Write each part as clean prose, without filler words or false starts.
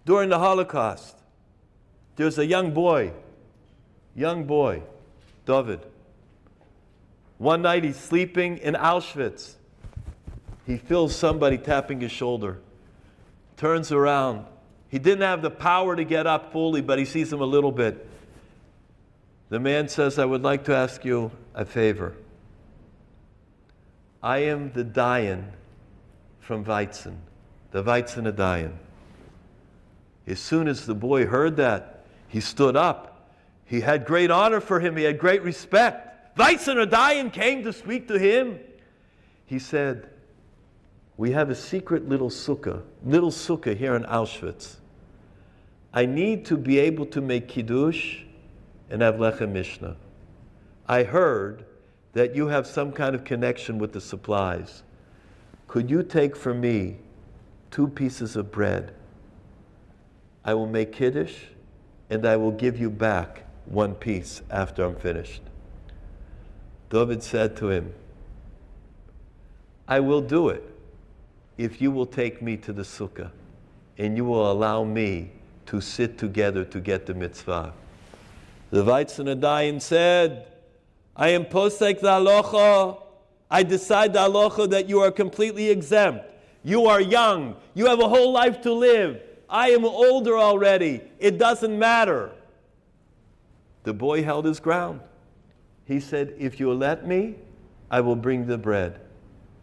During the Holocaust, there's a young boy, David. One night he's sleeping in Auschwitz. He feels somebody tapping his shoulder, turns around. He didn't have the power to get up fully, but he sees him a little bit. The man says, I would like to ask you a favor. I am the Dayan from Weizen, the Weizen Dayan. As soon as the boy heard that, he stood up. He had great honor for him. He had great respect. Weizen Dayan came to speak to him. He said, we have a secret little sukkah here in Auschwitz. I need to be able to make Kiddush and have Lechem Mishnah. I heard that you have some kind of connection with the supplies. Could you take for me 2 pieces of bread? I will make Kiddush and I will give you back 1 piece after I'm finished. David said to him, I will do it if you will take me to the sukkah and you will allow me to sit together to get the mitzvah. The Weizen Dayan said, I am posek the halacha. I decide the halacha that you are completely exempt. You are young. You have a whole life to live. I am older already. It doesn't matter. The boy held his ground. He said, if you let me, I will bring the bread.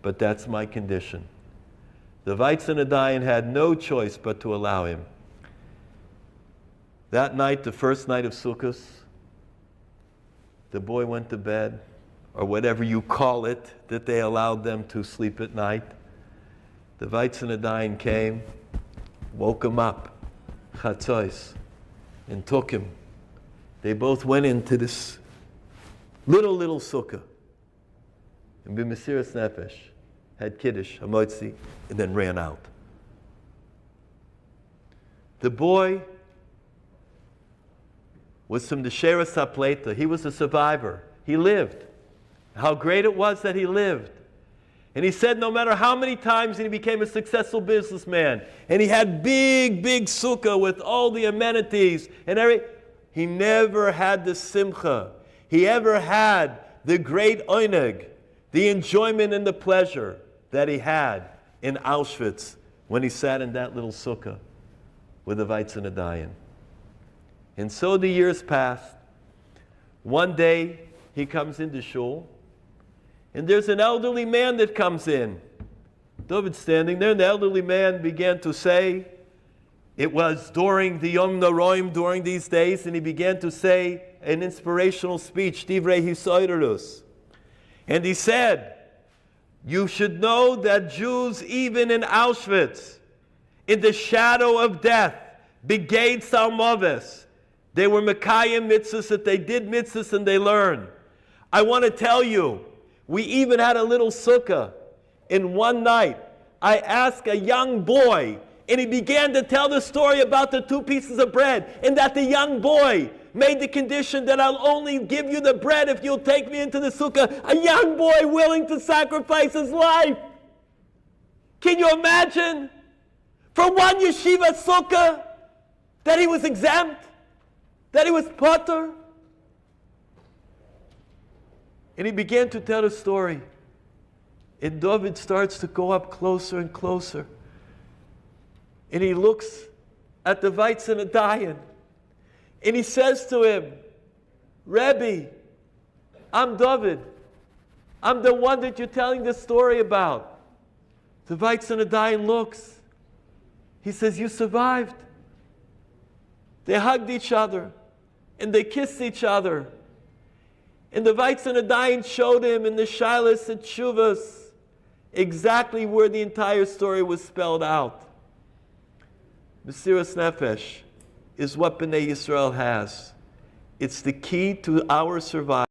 But that's my condition. The Weizen Dayan had no choice but to allow him. That night, the first night of succos, the boy went to bed, or whatever you call it, that they allowed them to sleep at night. The Weizen Dayan came, woke him up, chatzos, and took him. They both went into this little sukkah, and be Mesiras nefesh, had Kiddush, hamotzi, and then ran out. The boy was from the Sheres HaPleita. He was a survivor. He lived. How great it was that he lived. And he said no matter how many times he became a successful businessman, and he had big sukkah with all the amenities and everything, he never had the simcha. He ever had the great oineg, the enjoyment and the pleasure that he had in Auschwitz when he sat in that little sukkah with the Weizen Dayan. And so the years passed. One day he comes into shul, and there's an elderly man that comes in. David's standing there, and the elderly man began to say, it was during the Yom Noraim, during these days, and he began to say an inspirational speech, Divrei Hisoyrus. And he said, you should know that Jews, even in Auschwitz, in the shadow of death, Begade Salmoves, they were Mekayim mitzvahs, that they did mitzvahs and they learned. I want to tell you, we even had a little sukkah. In one night, I asked a young boy, and he began to tell the story about the 2 pieces of bread, and that the young boy made the condition that I'll only give you the bread if you'll take me into the sukkah. A young boy willing to sacrifice his life. Can you imagine? For one yeshiva sukkah, that he was exempt, that he was potter. And he began to tell the story. And David starts to go up closer and closer. And he looks at the Weizen Dayan. And he says to him, Rebbe, I'm David. I'm the one that you're telling the story about. The Weizen Dayan looks. He says, you survived. They hugged each other. And they kissed each other. And the Weizen Dayan showed him in the Shilas and Teshuvahs exactly where the entire story was spelled out. Mesiras nefesh is what Bnei Yisrael has. It's the key to our survival.